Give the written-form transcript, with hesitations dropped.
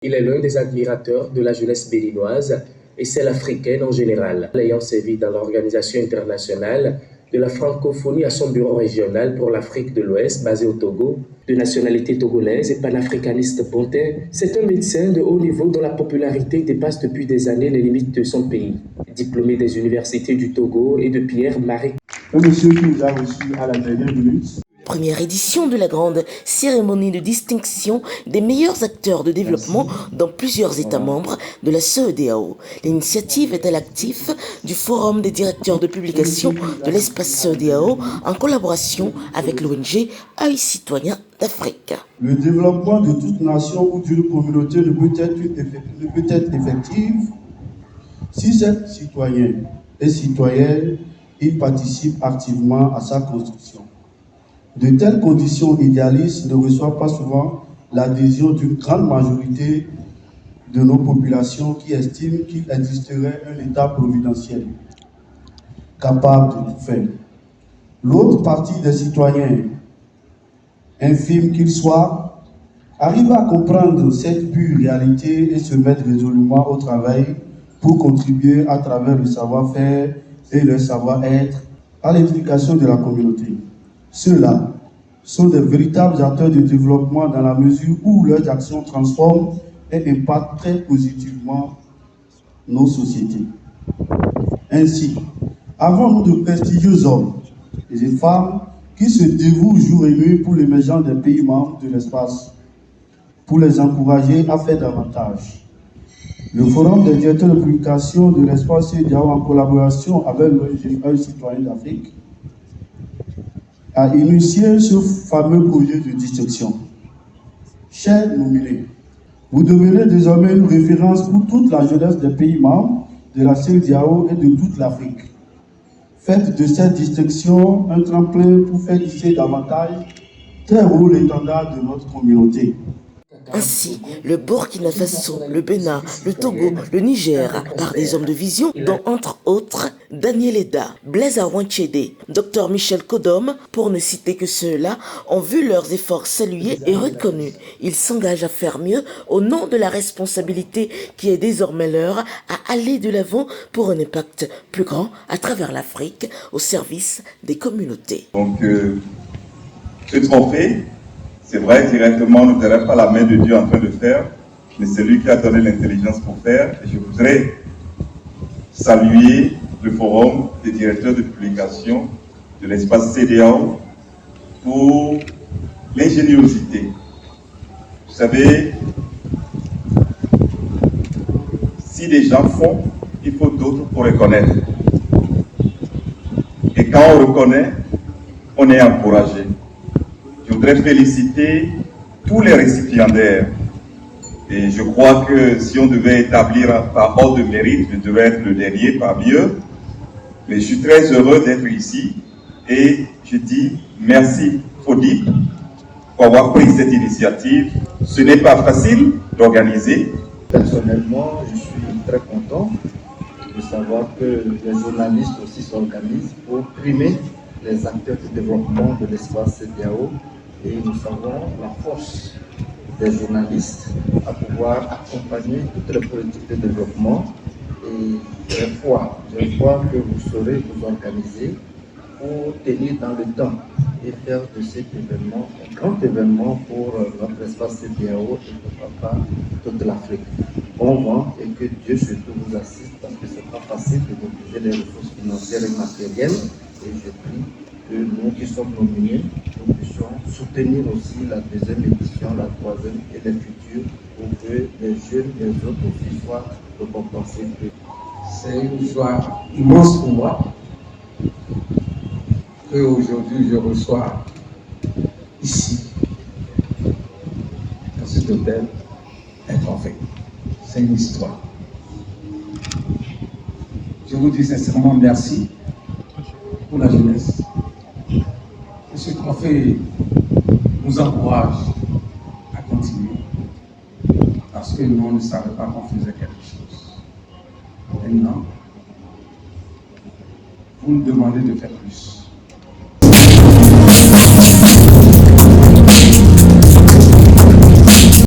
Il est l'un des admirateurs de la jeunesse béninoise et celle africaine en général, ayant servi dans l'Organisation internationale de la francophonie à son bureau régional pour l'Afrique de l'Ouest, basé au Togo, de nationalité togolaise et panafricaniste pontin. C'est un médecin de haut niveau dont la popularité dépasse depuis des années les limites de son pays. Diplômé des universités du Togo et de Pierre-Marie. Un monsieur qui nous a reçus à la dernière minute. Première édition de la grande cérémonie de distinction des meilleurs acteurs de développement dans plusieurs États membres de la CEDEAO. L'initiative est à l'actif du Forum des directeurs de publication de l'espace CEDEAO en collaboration avec l'ONG Œil Citoyen d'Afrique. Le développement de toute nation ou d'une communauté ne peut être effectif si ces citoyens et citoyennes y participent activement à sa construction. De telles conditions idéalistes ne reçoivent pas souvent l'adhésion d'une grande majorité de nos populations qui estiment qu'il existerait un État providentiel capable de tout faire. L'autre partie des citoyens, infimes qu'ils soient, arrivent à comprendre cette pure réalité et se mettre résolument au travail pour contribuer à travers le savoir-faire et le savoir-être à l'éducation de la communauté. Ceux-là sont des véritables acteurs de développement dans la mesure où leurs actions transforment et impactent très positivement nos sociétés. Ainsi, avons-nous de prestigieux hommes et femmes qui se dévouent jour et nuit pour l'émergence des pays membres de l'espace, pour les encourager à faire davantage. Le Forum des directeurs de publication de l'espace CEDEAO en collaboration avec l'ONG Œil Citoyen d'Afrique a initié ce fameux projet de distinction. Chers nominés, vous devenez désormais une référence pour toute la jeunesse des pays membres de la CEDEAO et de toute l'Afrique. Faites de cette distinction un tremplin pour faire hisser davantage très haut l'étendard de notre communauté. Ainsi, le Burkina Faso, le Bénin, le Togo, le Niger, par des hommes de vision, dont entre autres Daniel Eda, Blaise Awanchede, Dr Michel Kodom, pour ne citer que ceux-là, ont vu leurs efforts salués et reconnus. Ils s'engagent à faire mieux au nom de la responsabilité qui est désormais leur à aller de l'avant pour un impact plus grand à travers l'Afrique au service des communautés. Donc, ce trophée, c'est vrai, directement, nous n'avons pas la main de Dieu en train de faire, mais c'est lui qui a donné l'intelligence pour faire. Et je voudrais saluer le Forum des directeurs de publication de l'espace CEDEAO pour l'ingéniosité. Vous savez, si des gens font, il faut d'autres pour reconnaître. Et quand on reconnaît, on est encouragé. Je voudrais féliciter tous les récipiendaires. Et je crois que si on devait établir par ordre de mérite, je devrais être le dernier parmi eux. Mais je suis très heureux d'être ici et je dis merci FODIP pour avoir pris cette initiative. Ce n'est pas facile d'organiser. Personnellement, je suis très content de savoir que les journalistes aussi s'organisent pour primer les acteurs du développement de l'espace CEDEAO. Et nous savons la force des journalistes à pouvoir accompagner toutes les politiques de développement. Et je crois que vous saurez vous organiser pour tenir dans le temps et faire de cet événement un grand événement pour notre espace CEDEAO et pourquoi pas toute l'Afrique. Bon vent et que Dieu surtout vous assiste parce que ce n'est pas facile de mobiliser les ressources financières et matérielles. Et je prie que nous qui sommes nominés, nous puissions soutenir aussi la deuxième édition, la troisième et les futures pour que les jeunes et les autres aussi soient récompensés. C'est une joie immense pour moi qu'aujourd'hui je reçois ici, dans cet hôtel, un trophée. C'est une histoire. Je vous dis sincèrement merci pour la jeunesse. Et ce trophée nous encourage à continuer parce que nous, on ne savait pas qu'on faisait quelque chose. Maintenant, vous nous demandez de faire plus.